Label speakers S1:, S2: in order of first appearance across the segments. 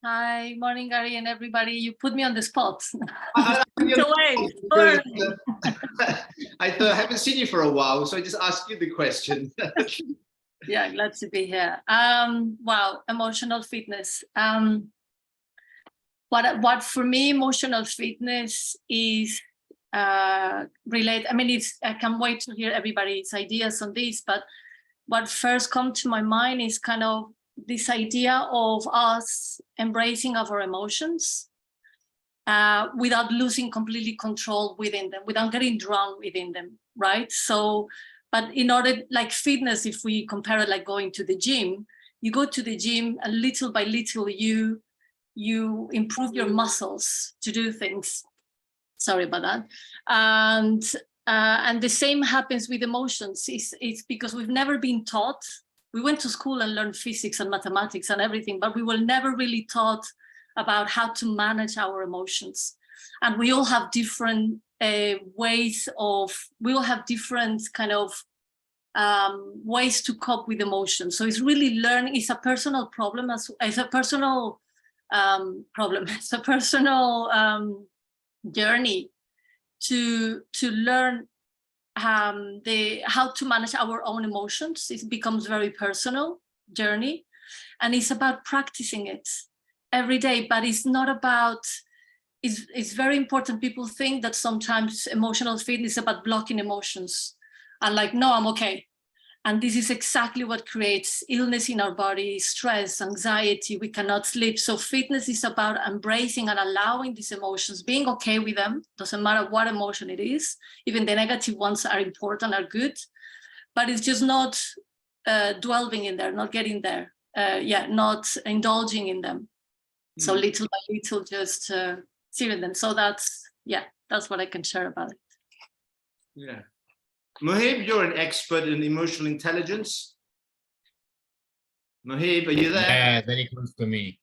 S1: Hi, morning, Gary, and everybody. You put me on the spot.
S2: I haven't seen you for a while, so I just asked you the question.
S1: Yeah, glad to be here. Wow, emotional fitness. What for me, emotional fitness is related. I mean, I can't wait to hear everybody's ideas on this, but what first comes to my mind is kind of this idea of us embracing our emotions without losing completely control within them, without getting drowned within them, right? So, but in order, like fitness, if we compare it like going to the gym, you go to the gym and little by little, you improve your muscles to do things. Sorry about that. And the same happens with emotions. It's because we've never been taught. We went to school and learned physics and mathematics and everything, but we were never really taught about how to manage our emotions. And we all have different ways of, we all have different kind of ways to cope with emotions. So it's really learning, it's a personal problem, it's a personal problem, it's a personal journey to learn how to manage our own emotions. It becomes very personal journey, and it's about practicing it every day. But it's not about. It's very important. People think that sometimes emotional fitness is about blocking emotions, and like, no, I'm okay. And this is exactly what creates illness in our body, stress, anxiety, we cannot sleep. So fitness is about embracing and allowing these emotions, being okay with them. Doesn't matter what emotion it is. Even the negative ones are important, are good, but it's just not dwelling in there, not getting there. Not indulging in them. So little by little, just seeing them. So that's what I can share about it.
S2: Yeah. Mohib, you're an expert in emotional intelligence. Mohib, are you there?
S3: Yeah, very close to me.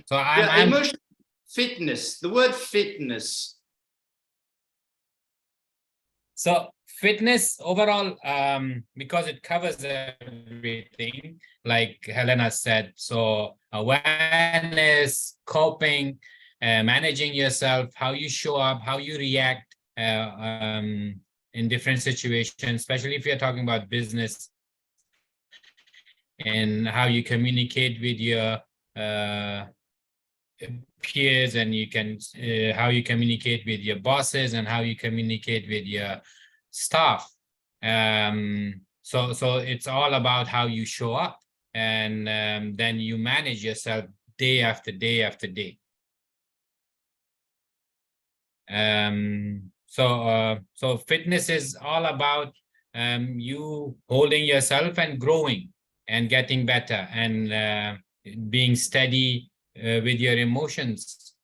S3: So I'm
S2: emotional fitness, the word fitness.
S3: So fitness overall, because it covers everything, like Helena said. So awareness, coping, managing yourself, how you show up, how you react in different situations, especially if you're talking about business, and how you communicate with your peers, and you can how you communicate with your bosses, and how you communicate with your staff. So it's all about how you show up, and then you manage yourself day after day after day. So fitness is all about you holding yourself and growing and getting better and being steady with your emotions.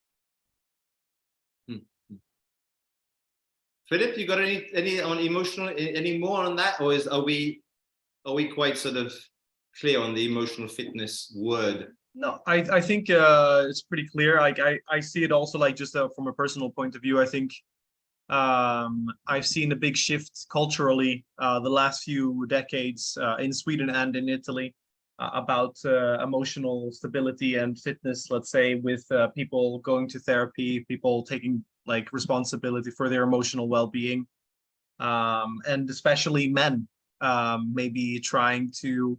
S2: Philip, you got any on emotional, any more on that, or are we quite sort of clear on the emotional fitness word?
S4: No, I think it's pretty clear. Like I see it also like just from a personal point of view. I think I've seen a big shift culturally the last few decades in Sweden and in Italy about emotional stability and fitness, let's say, with people going to therapy, people taking like responsibility for their emotional well-being, and especially men maybe trying to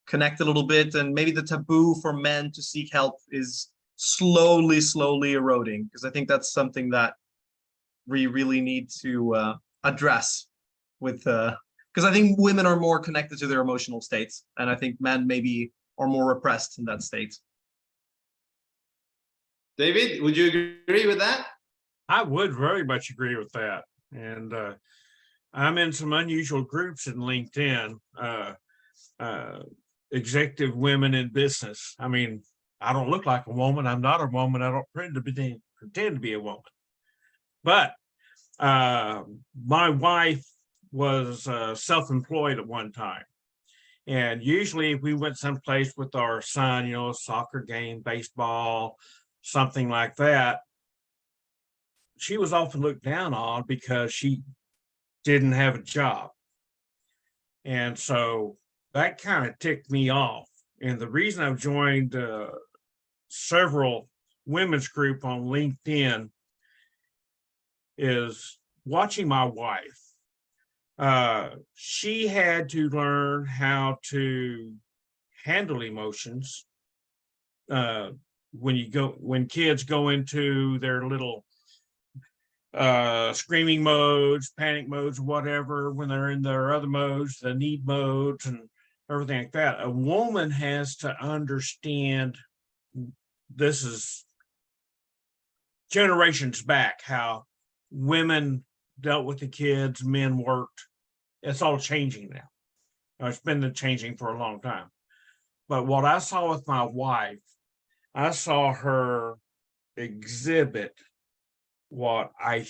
S4: connect a little bit, and maybe the taboo for men to seek help is slowly eroding, because I think that's something that we really need to address with because I think women are more connected to their emotional states, and I think men maybe are more repressed in that state.
S2: David, would you agree with that?
S5: I would very much agree with that. And I'm in some unusual groups in LinkedIn, executive women in business. I mean, I don't look like a woman. I'm not a woman. I don't pretend to be a woman. But my wife was self-employed at one time. And usually if we went someplace with our son, you know, a soccer game, baseball, something like that, she was often looked down on because she didn't have a job. And so that kind of ticked me off. And the reason I've joined several women's group on LinkedIn is watching my wife. She had to learn how to handle emotions when kids go into their little screaming modes, panic modes, whatever, when they're in their other modes, the need modes and everything like that. A woman has to understand, this is generations back, how women dealt with the kids, men worked. It's all changing now. It's been changing for a long time. But what I saw with my wife, I saw her exhibit what I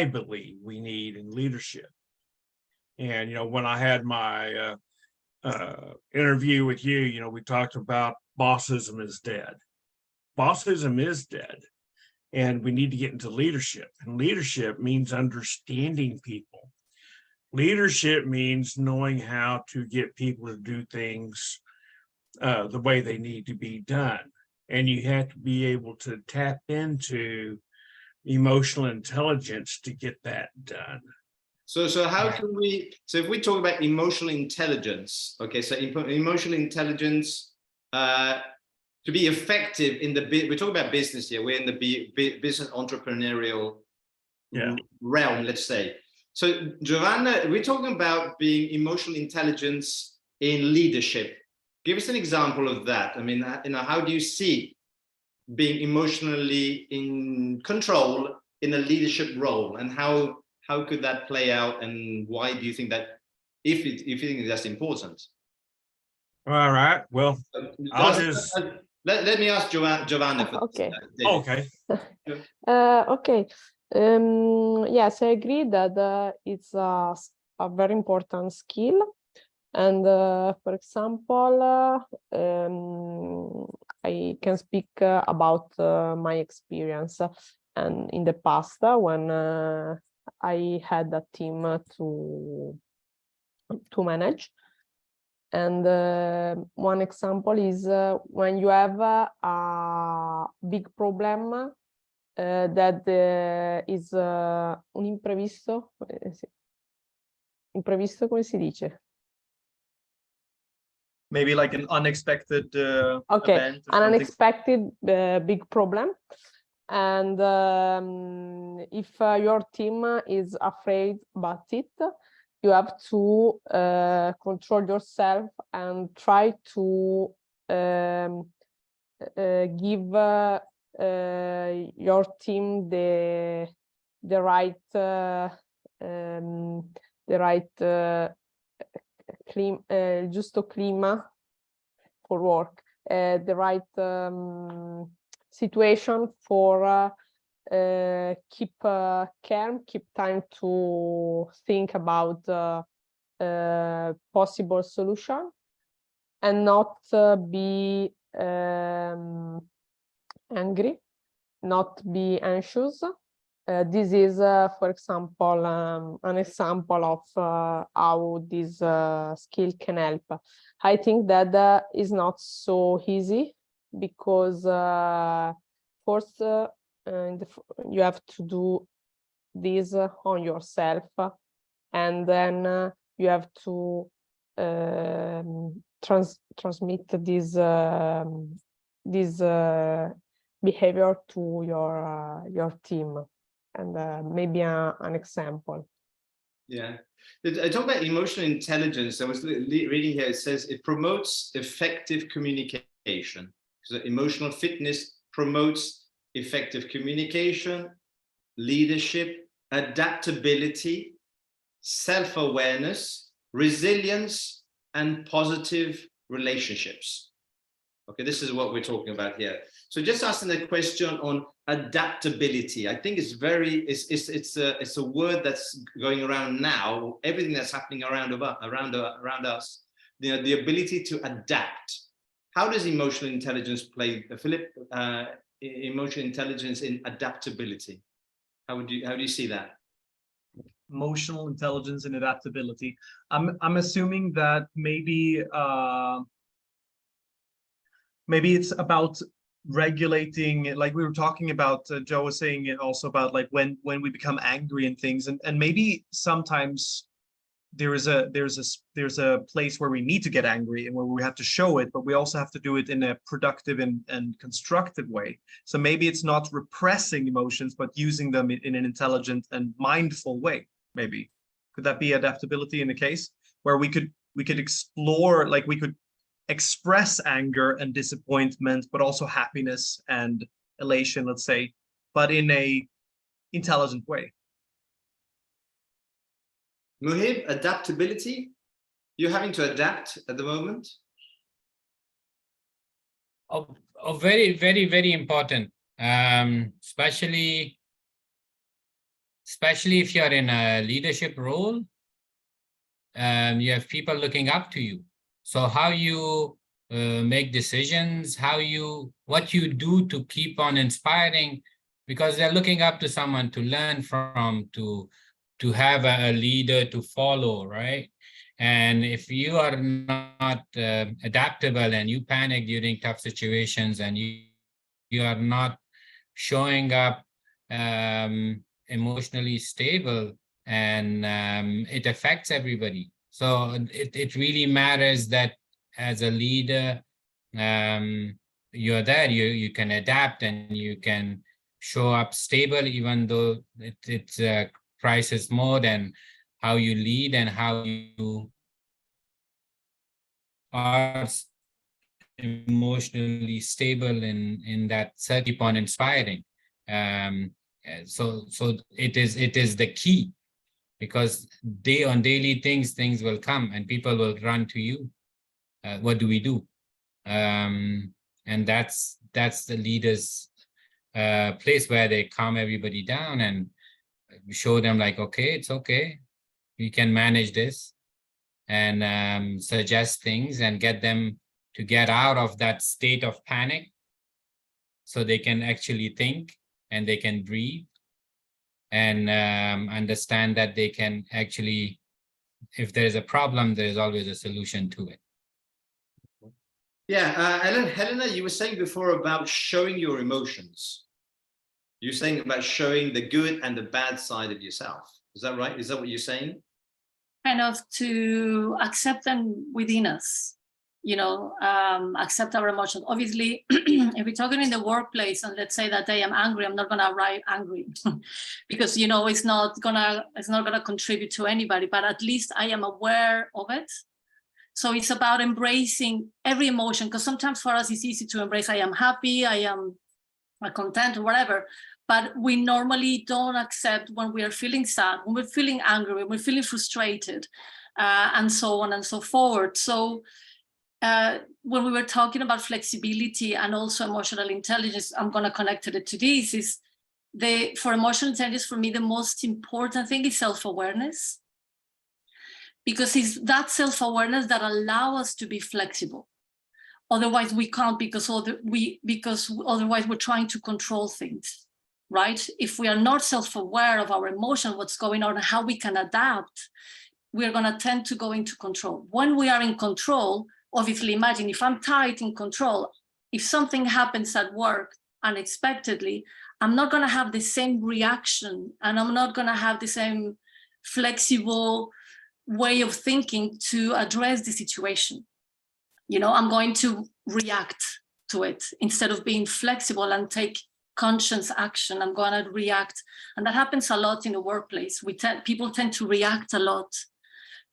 S5: believe we need in leadership. And, when I had my interview with you, we talked about bossism is dead. Bossism is dead. And we need to get into leadership. And leadership means understanding people. Leadership means knowing how to get people to do things the way they need to be done. And you have to be able to tap into emotional intelligence to get that done.
S2: So how can we, so if we talk about emotional intelligence, okay, so emotional intelligence, to be effective in we're talking about business here, we're in the business entrepreneurial realm, let's say. So Giovanna, we're talking about being emotional intelligence in leadership. Give us an example of that. I mean, how do you see being emotionally in control in a leadership role, and how could that play out, and why do you think that, if you think that's important?
S5: All right, well,
S2: let me ask Giovanna.
S6: Okay.
S5: Okay.
S6: Okay. Yes, I agree that it's a very important skill. And for example, I can speak about my experience. And in the past, when I had a team to manage. And one example is when you have a big problem that is un imprevisto. Imprevisto, come si dice?
S4: Maybe like an unexpected
S6: okay,
S4: event or
S6: an
S4: something.
S6: unexpected big problem. And if your team is afraid about it, you have to control yourself and try to give your team the right giusto clima for work, the right situation for keep calm, keep time to think about possible solution, and not be angry, not be anxious. This is, for example, an example of how this skill can help. I think that is not so easy, because first you have to do this on yourself, and then you have to transmit this behavior to your team. And maybe an example.
S2: Yeah, I talk about emotional intelligence. I was reading here, it says it promotes effective communication. So emotional fitness promotes effective communication, leadership, adaptability, self-awareness, resilience, and positive relationships. Okay, this is what we're talking about here. So just asking a question on adaptability. I think it's a word that's going around now. Everything that's happening around us, the ability to adapt. How does emotional intelligence play, Philip? Emotional intelligence in adaptability. How do you see that?
S4: Emotional intelligence and adaptability. I'm assuming that maybe it's about regulating, like we were talking about, Joe was saying it also about like when we become angry and things, and maybe sometimes there's a place where we need to get angry and where we have to show it, but we also have to do it in a productive and constructive way. So maybe it's not repressing emotions, but using them in an intelligent and mindful way. Maybe could that be adaptability in the case where we could explore, like we could express anger and disappointment, but also happiness and elation, let's say, but in a intelligent way.
S2: Muhib, adaptability? You're having to adapt at the moment?
S3: Very, very, very important. Especially if you're in a leadership role, you have people looking up to you. So how you make decisions, what you do to keep on inspiring, because they're looking up to someone to learn from, to have a leader to follow, right? And if you are not adaptable and you panic during tough situations and you are not showing up emotionally stable, and it affects everybody. So it really matters that as a leader, you're there, you can adapt and you can show up stable, even though it's a crisis mode, and how you lead and how you are emotionally stable in that keep on inspiring. So it is the key, because on daily things will come and people will run to you. What do we do? And that's the leader's place, where they calm everybody down and show them like, okay, it's okay, we can manage this, and suggest things and get them to get out of that state of panic, so they can actually think and they can breathe and understand that they can actually, if there's a problem, there's always a solution to it.
S2: Yeah, Helena, you were saying before about showing your emotions. You're saying about showing the good and the bad side of yourself. Is that right? Is that what you're saying? Kind of to accept them within us, accept our emotions. Obviously, if we're talking in the workplace and let's say that I am angry, I'm not going to arrive angry because, it's not gonna contribute to anybody, but at least I am aware of it. So it's about embracing every emotion, because sometimes for us, it's easy to embrace, I am happy, I am content or whatever, but we normally don't accept when we are feeling sad, when we're feeling angry, when we're feeling frustrated, and so on and so forth. So when we were talking about flexibility and also emotional intelligence, I'm going to connect it to this, for emotional intelligence, for me, the most important thing is self-awareness, because it's that self-awareness that allows us to be flexible. Otherwise, we can't, because otherwise we're trying to control things, right? If we are not self-aware of our emotion, what's going on, and how we can adapt, we're going to tend to go into control. When we are in control, obviously, imagine if I'm tight in control, if something happens at work unexpectedly, I'm not going to have the same reaction, and I'm not going to have the same flexible way of thinking to address the situation. I'm going to react to it instead of being flexible and take conscious action. I'm going to react. And that happens a lot in the workplace. People tend to react a lot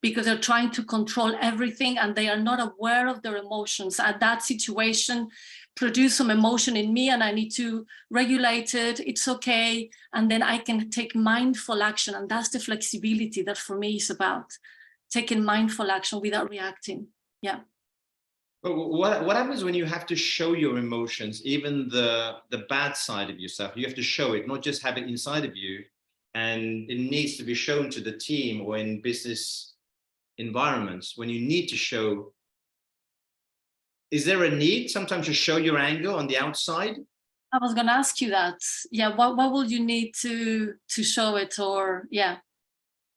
S2: because they're trying to control everything and they are not aware of their emotions. At that situation, produce some emotion in me and I need to regulate it. It's okay. And then I can take mindful action. And that's the flexibility that for me is about taking mindful action without reacting. Yeah. What happens when you have to show your emotions, even the bad side of yourself? You have to show it, not just have it inside of you, and it needs to be shown to the team or in business environments. When you need to show, is there a need sometimes to show your anger on the outside?
S1: I was going to ask you that. Yeah, what will you need to show it, or yeah?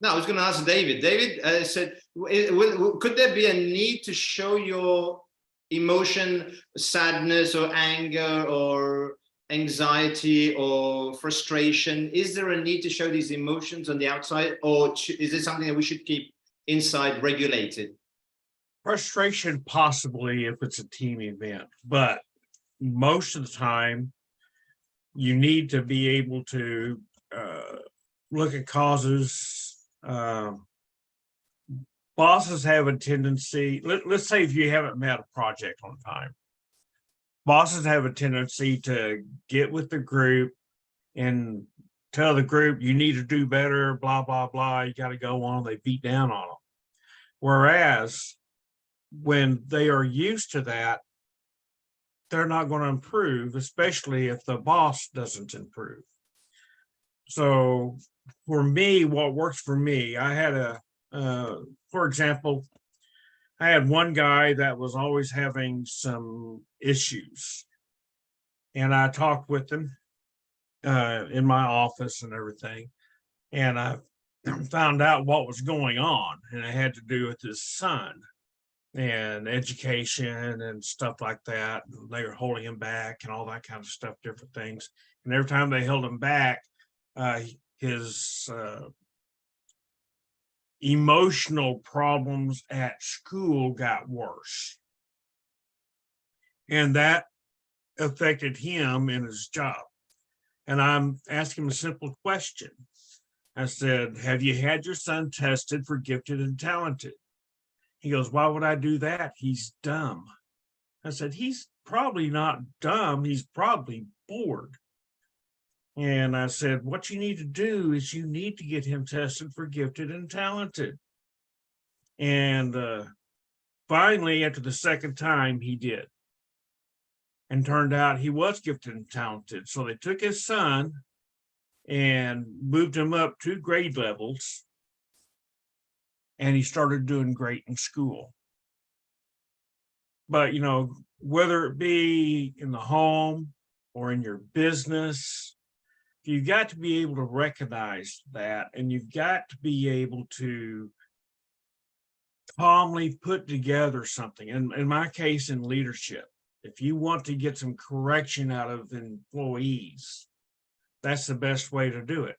S2: No, I was going to ask David. David said, could there be a need to show your emotion, sadness or anger or anxiety or frustration? Is there a need to show these emotions on the outside, or is it something that we should keep inside, regulated?
S5: Frustration, possibly, if it's a team event, but most of the time, you need to be able to look at causes. Bosses have a tendency, let's say if you haven't met a project on time, bosses have a tendency to get with the group and tell the group, you need to do better, blah, blah, blah, you got to go on, they beat down on them. Whereas when they are used to that, they're not going to improve, especially if the boss doesn't improve. So for me, what works for me, I had for example, I had one guy that was always having some issues, and I talked with him in my office and everything, and I found out what was going on, and it had to do with his son and education and stuff like that. They were holding him back and all that kind of stuff, different things. And every time they held him back, his emotional problems at school got worse. And that affected him in his job. And I'm asking him a simple question. I said, have you had your son tested for gifted and talented? He goes, why would I do that? He's dumb. I said, he's probably not dumb. He's probably bored. And I said, what you need to do is you need to get him tested for gifted and talented. And finally, after the second time, he did. And turned out he was gifted and talented. So they took his son and moved him up 2 grade levels. And he started doing great in school. But, you know, whether it be in the home or in your business, you've got to be able to recognize that, and you've got to be able to calmly put together something. And in my case, in leadership, if you want to get some correction out of employees, that's the best way to do it.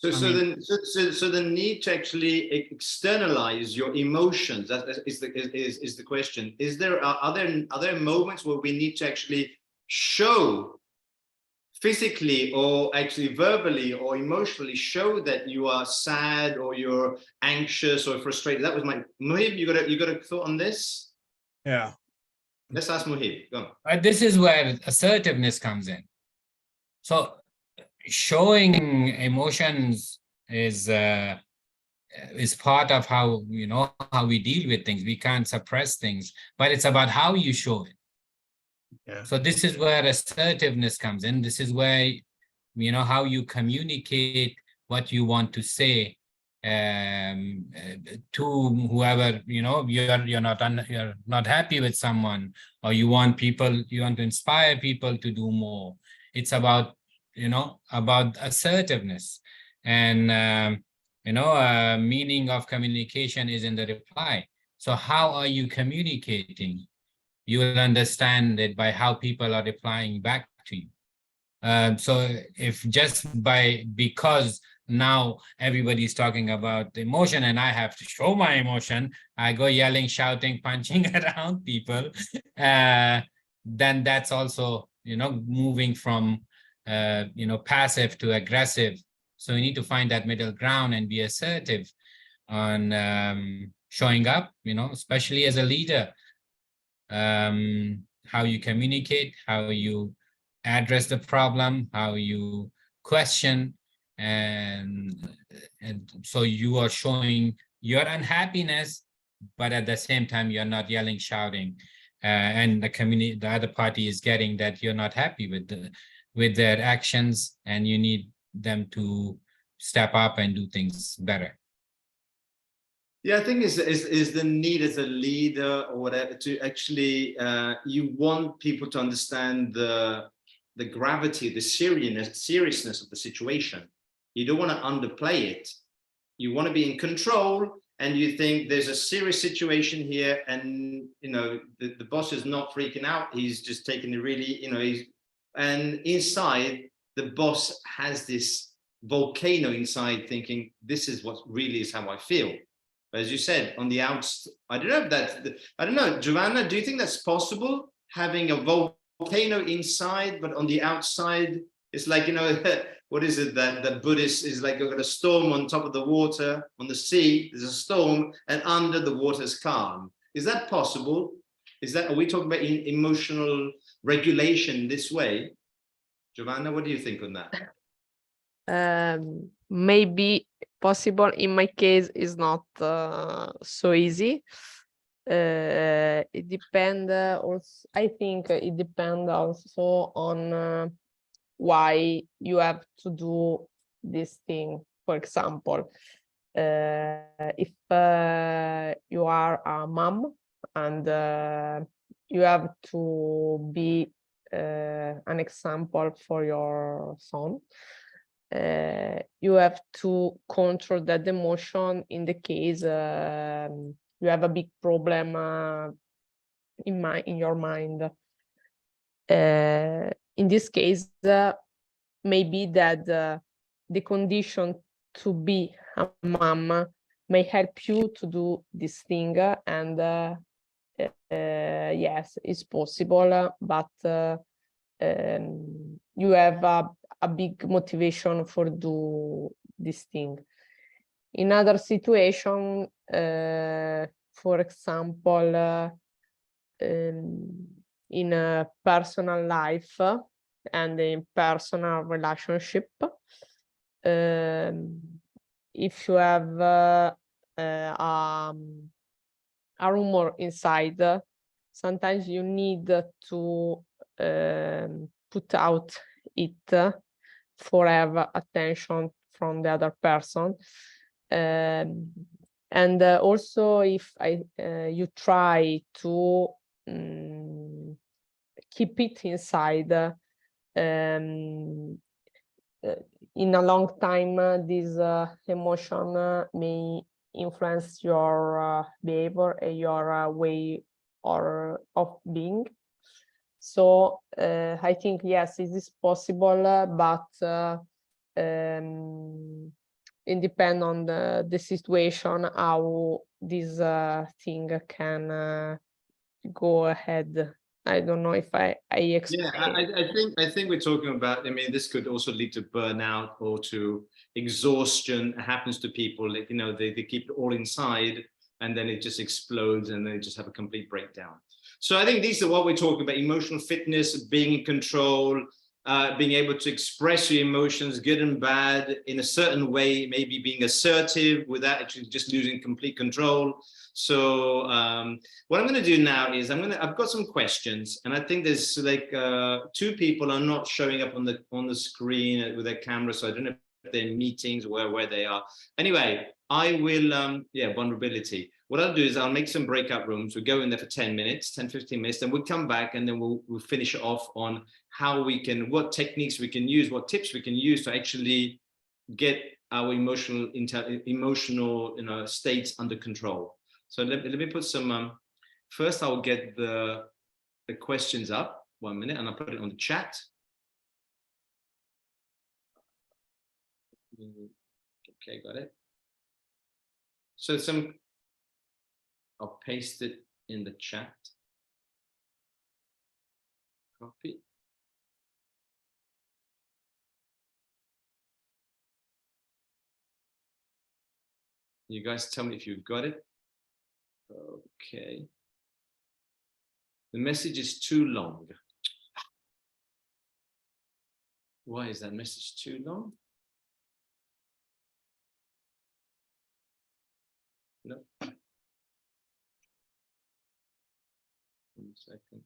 S2: So the need to actually externalize your emotions, that is the question. Are there moments where we need to actually show physically or actually verbally or emotionally show that you are sad or you're anxious or frustrated? That was my Muhib. You got a thought on this?
S5: Yeah.
S2: Let's ask Muhib. Go.
S3: This is where assertiveness comes in. So showing emotions is part of how, you know, how we deal with things. We can't suppress things, but it's about how you show it.
S5: Yeah.
S3: So this is where assertiveness comes in. This is where, you know, how you communicate what you want to say to whoever, you know, you're not happy with someone, or you want to inspire people to do more. It's about, you know, about assertiveness. And you know, meaning of communication is in the reply. So how are you communicating? You will understand it by how people are replying back to you. So if because now everybody's talking about emotion and I have to show my emotion, I go yelling, shouting, punching around people, then that's also, you know, moving from you know, passive to aggressive. So we need to find that middle ground and be assertive on showing up, you know, especially as a leader. How you communicate, how you address the problem, how you question, and so you are showing your unhappiness, but at the same time you're not yelling, shouting, and the other party is getting that you're not happy with their actions, and you need them to step up and do things better.
S2: Yeah, I think is the need as a leader or whatever to actually you want people to understand the gravity, the seriousness of the situation. You don't want to underplay it. You want to be in control, and you think there's a serious situation here, and you know the boss is not freaking out, he's just taking it really, you know, and inside the boss has this volcano inside thinking, this is what really is how I feel. But as you said, on the outside, I don't know if that's, I don't know, Giovanna, do you think that's possible? Having a volcano inside, but on the outside, it's like, you know, what is it that the Buddhist is like, you've got a storm on top of the water, on the sea, there's a storm, and under the water is calm. Is that possible? Is that, are we talking about emotional regulation this way? Giovanna, what do you think on that?
S6: Maybe possible. In my case, is not so easy. It depends also, I think it depends also on why you have to do this thing. For example, if you are a mom and you have to be an example for your son, you have to control that emotion in the case you have a big problem in your mind. In this case, maybe that the condition to be a mom may help you to do this thing, and yes, it's possible, but you have a big motivation for do this thing. In other situation, for example, in a personal life and in personal relationship, if you have a rumor inside, sometimes you need to put out it for have attention from the other person. And also if you try to keep it inside, in a long time, this emotion may influence your behavior and your way of being. So I think, yes, it is possible, but it depends on the situation, how this thing can go ahead. I don't know if I explain.
S2: Yeah, I think we're talking about, I mean, this could also lead to burnout or to exhaustion. It happens to people, like, you know, they keep it all inside and then it just explodes and they just have a complete breakdown. So I think these are what we're talking about: emotional fitness, being in control, being able to express your emotions, good and bad, in a certain way, maybe being assertive without actually just losing complete control. So what I'm going to do now is I've got some questions, and I think there's like two people are not showing up on the screen with their camera, so I don't know if they're in meetings or where they are. Anyway, I will, yeah, vulnerability. What I'll do is I'll make some breakout rooms. We'll go in there for 10 minutes, 10, 15 minutes, then we'll come back and then we'll finish it off on how we can, what techniques we can use, what tips we can use to actually get our emotional states under control. So let me put some, first I'll get the questions up, 1 minute, and I'll put it on the chat. Okay, got it. So I'll paste it in the chat. Copy. You guys tell me if you've got it. Okay. The message is too long. Why is that message too long? No. 1 second.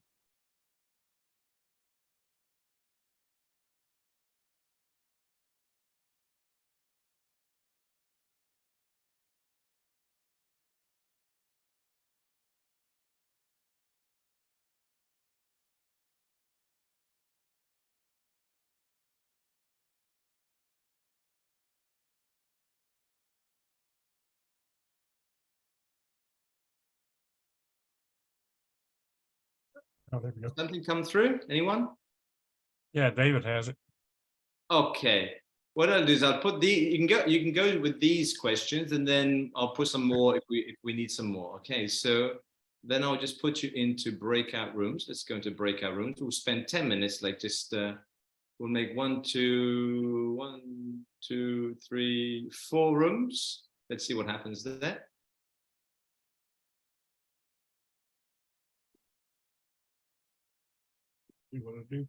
S5: Oh, there we go.
S2: Something come through? Anyone?
S5: Yeah, David has it.
S2: Okay. What I'll do is I'll put you can go with these questions, and then I'll put some more if we need some more. Okay, so then I'll just put you into breakout rooms. Let's go into breakout rooms. We'll spend 10 minutes, like just we'll make 1, 2, 3, 4 rooms. Let's see what happens there.
S5: You want to do?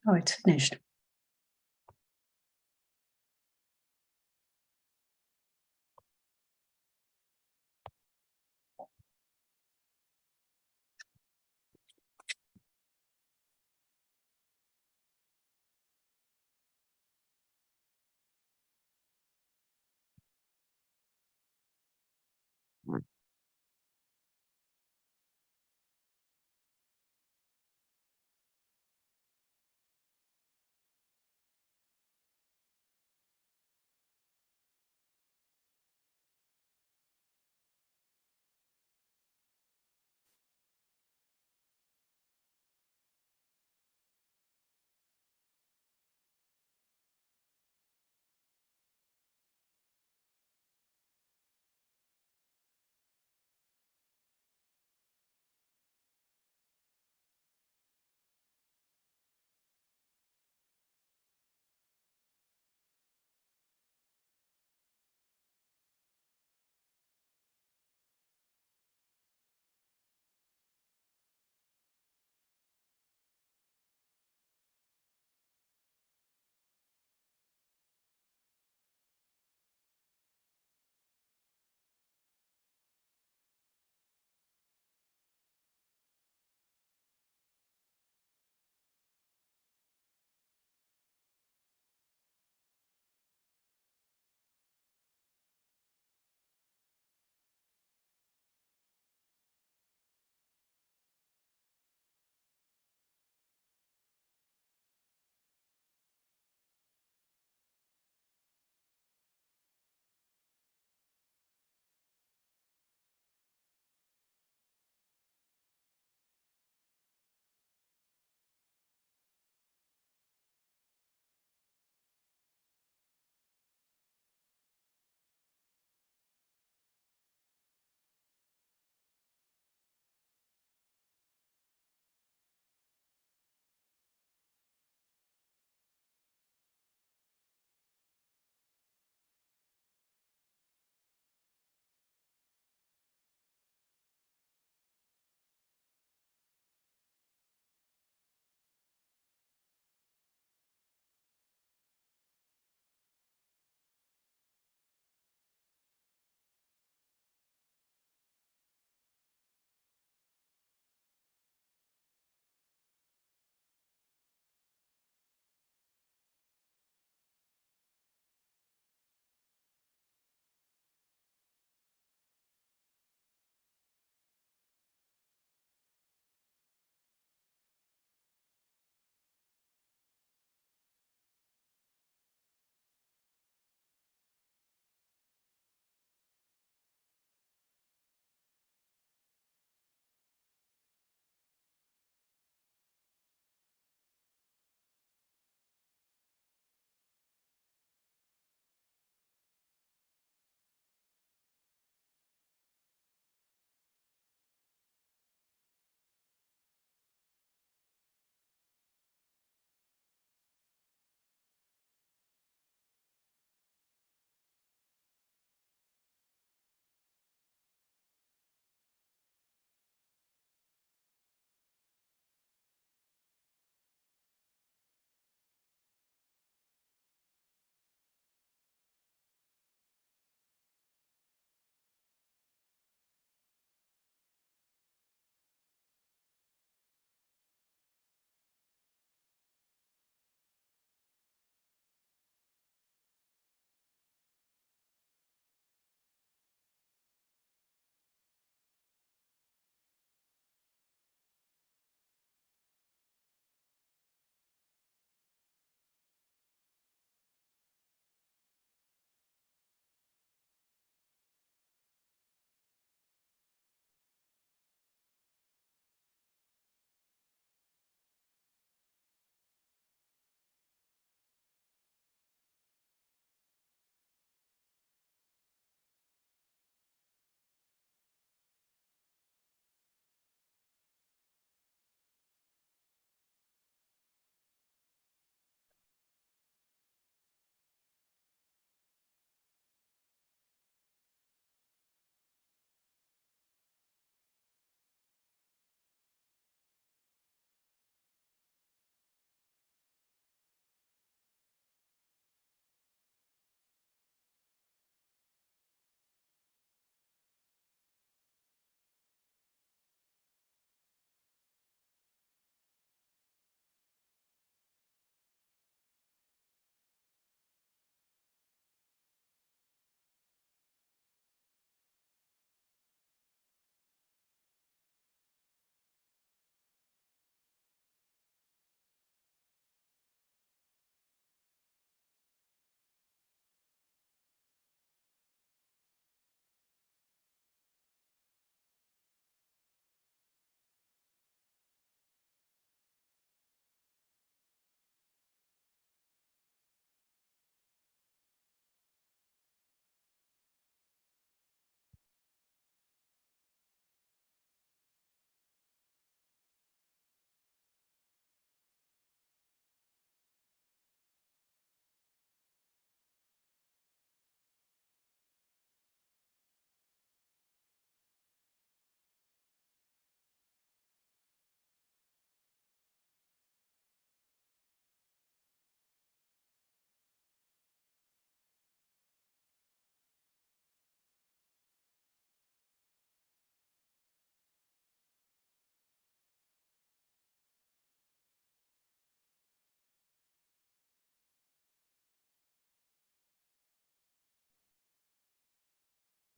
S7: Oh, it's finished.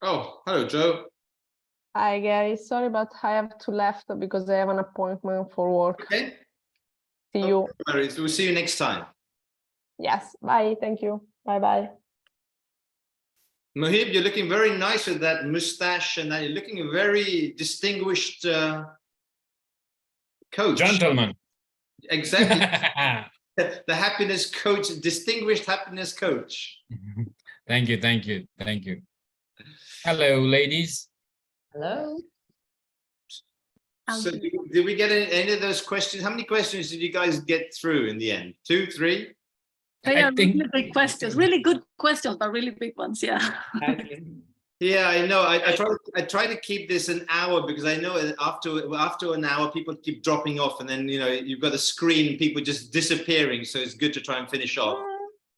S2: Oh, hello, Joe.
S6: Hi, Gary. Sorry, but I have to left because I have an appointment for work.
S2: Okay.
S6: See
S2: No
S6: you.
S2: worries. We'll see you next time.
S6: Yes. Bye. Thank you. Bye bye.
S2: Mohib, you're looking very nice with that mustache, and you're looking a very distinguished coach.
S3: Gentlemen.
S2: Exactly. The happiness coach, distinguished happiness coach.
S3: Thank you, thank you, thank you. Hello, ladies.
S7: Hello.
S2: So did we get any of those questions? How many questions did you guys get through in the end? 2, 3?
S1: They
S3: I
S1: are
S3: think-
S1: really big questions, really good questions, but really big ones. Yeah.
S2: Yeah, I know. I try to keep this an hour because I know after an hour people keep dropping off, and then you've got a screen, people just disappearing. So it's good to try and finish off.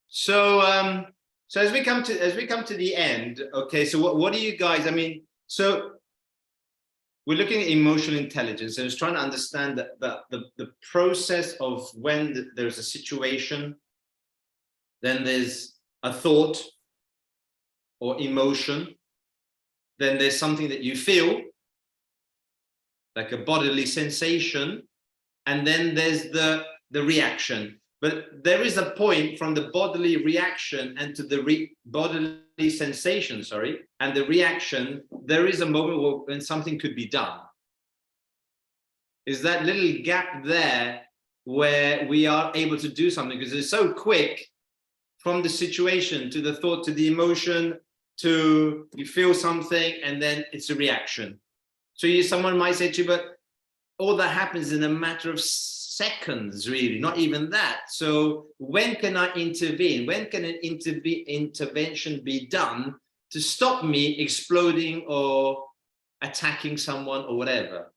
S2: So so as we come to the end, okay. So what do you guys? I mean, so we're looking at emotional intelligence, and it's trying to understand the process of when there's a situation, then there's a thought or emotion. Then there's something that you feel, like a bodily sensation, and then there's the reaction. But there is a point from the bodily reaction and to the bodily sensation, and the reaction, there is a moment when something could be done. Is that little gap there where we are able to do something, because it's so quick from the situation to the thought to the emotion, to you feel something and then it's a reaction. So someone might say to you, but all that happens in a matter of seconds, really, not even that. So when can I intervene? When can an intervention be done to stop me exploding or attacking someone or whatever?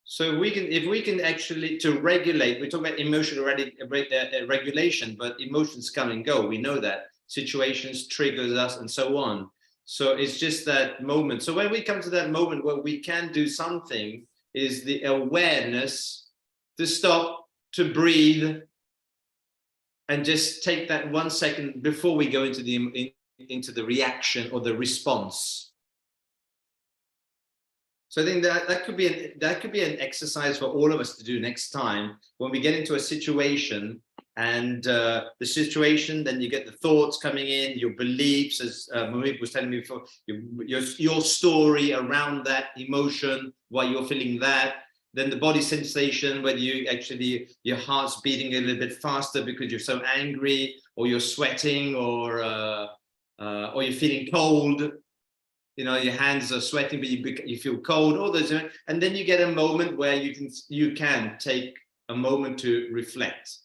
S2: So if we can actually to regulate, we talk about emotional regulation, but emotions come and go. We know that. Situations triggers us and so on. So it's just that moment. So when we come to that moment where we can do something, is the awareness to stop, to breathe, and just take that 1 second before we go into the reaction or the response. So I think that could be an exercise for all of us to do next time when we get into a situation. And the situation, then you get the thoughts coming in, your beliefs, as Mohib was telling me before, your story around that emotion, why you're feeling that. Then the body sensation, whether your heart's beating a little bit faster because you're so angry, or you're sweating, or you're feeling cold. Your hands are sweating, but you feel cold. All those, and then you get a moment where you can take a moment to reflect.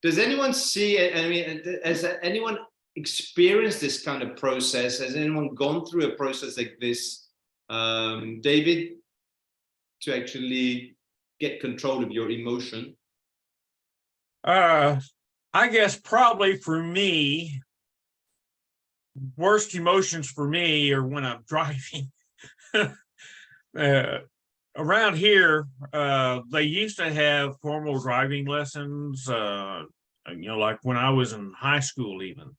S2: Does anyone see it? I mean, has anyone experienced this kind of process? Has anyone gone through a process like this, David, to actually get control of your emotion?
S5: I guess probably for me, worst emotions for me are when I'm driving. Around here, they used to have formal driving lessons, like when I was in high school even.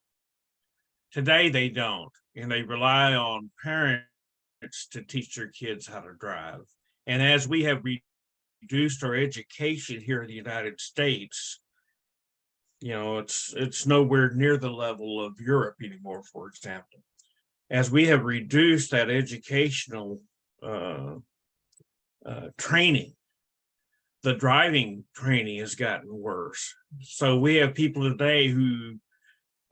S5: Today they don't, and they rely on parents to teach their kids how to drive. And as we have reduced our education here in the United States, it's nowhere near the level of Europe anymore, for example. As we have reduced that educational training, the driving training has gotten worse. So we have people today who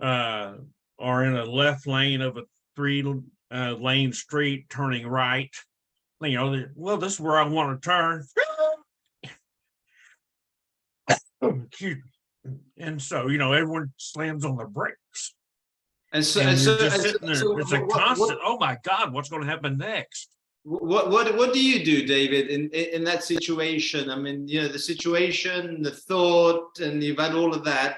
S5: are in a left lane of a 3-lane street turning right. Well, this is where I want to turn. And so, everyone slams on the brakes.
S2: And so,
S5: and you're just
S2: and
S5: sitting there.
S2: so
S5: It's a constant, oh my God, what's going to happen next?
S2: What do you do, David, in that situation? I mean, the situation, the thought, and you've had all of that,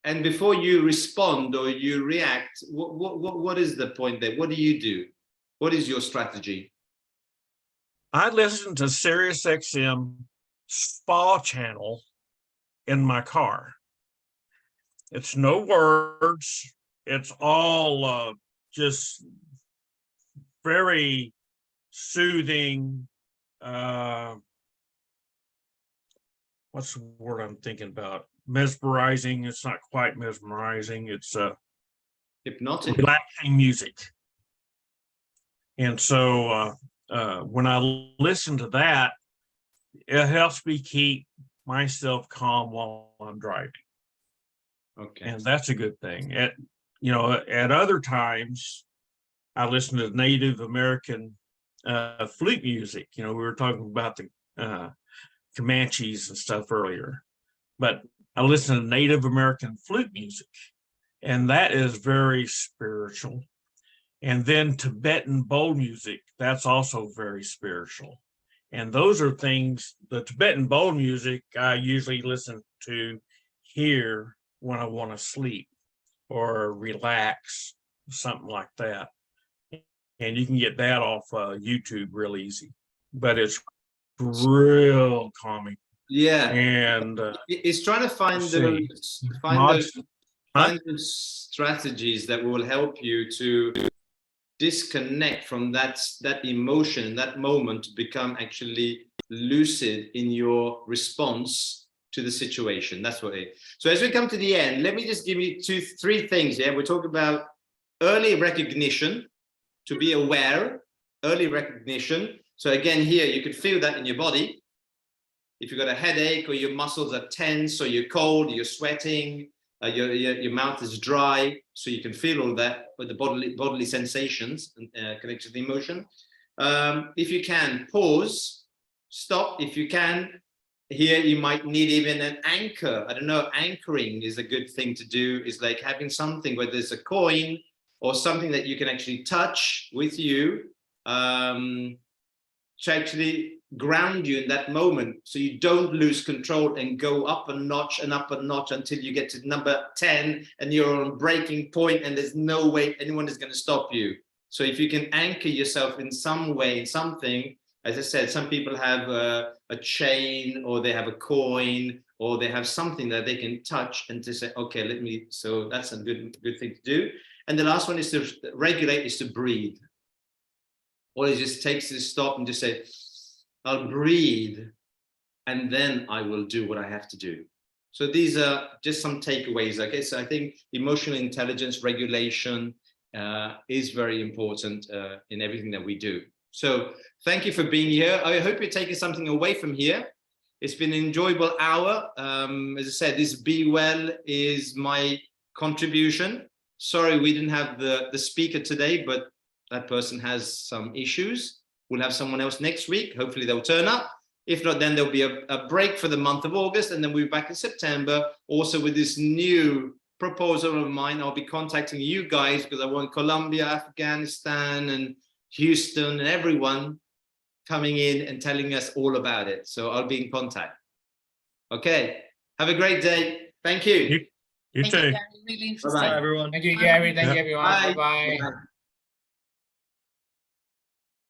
S2: and before you respond or you react, what is the point there? What do you do? What is your strategy?
S5: I listen to Sirius XM Spa channel in my car. It's no words. it's all just very soothing. What's the word I'm thinking about? Mesmerizing. It's not quite mesmerizing. It's
S2: Hypnotic.
S5: relaxing music. And so when I listen to that, it helps me keep myself calm while I'm driving.
S2: Okay.
S5: And that's a good thing. At other times, I listen to Native American flute music. We were talking about the Comanches and stuff earlier, but I listen to Native American flute music, and that is very spiritual. And then Tibetan bowl music, that's also very spiritual. And those are things, the Tibetan bowl music, I usually listen to here when I want to sleep or relax, something like that. And you can get that off YouTube real easy, but it's real calming.
S2: Yeah.
S5: And
S2: it's trying to find those strategies that will help you to disconnect from that emotion, that moment, to become actually lucid in your response to the situation. That's what it is. So as we come to the end, let me just give you three things. Yeah, we talk about early recognition, to be aware, early recognition. So again, here you can feel that in your body. If you've got a headache, or your muscles are tense, or you're cold, you're sweating, your mouth is dry, so you can feel all that with the bodily sensations connected to the emotion. If you can, pause, stop. If you can, here you might need even an anchor. I don't know, anchoring is a good thing to do. Is like having something, whether it's a coin or something that you can actually touch with you, to actually ground you in that moment, so you don't lose control and go up a notch until you get to number 10 and you're on breaking point and there's no way anyone is going to stop you. So if you can anchor yourself in some way, in something, as I said, some people have a chain, or they have a coin, or they have something that they can touch and to say, okay, so that's a good thing to do. And the last one is to regulate, is to breathe. Or it just takes this stop and just say, I'll breathe, and then I will do what I have to do. So these are just some takeaways. Okay, so I think emotional intelligence, regulation is very important in everything that we do. So thank you for being here. I hope you're taking something away from here. It's been an enjoyable hour. As I said, this BEwell is my contribution. Sorry we didn't have the speaker today, but that person has some issues. We'll have someone else next week. Hopefully they'll turn up. If not, then there'll be a break for the month of August, and then we'll be back in September, also with this new proposal of mine. I'll be contacting you guys because I want Colombia, Afghanistan, and Houston, and everyone coming in and telling us all about it. So I'll be in contact. Okay. Have a great day. Thank you.
S5: You
S1: Thank
S5: too.
S1: you, Gary. Really interesting.
S2: Bye-bye.
S4: Everyone.
S3: Thank you, Gary. Thank you, everyone.
S2: Bye.
S3: Bye-bye.
S2: Bye.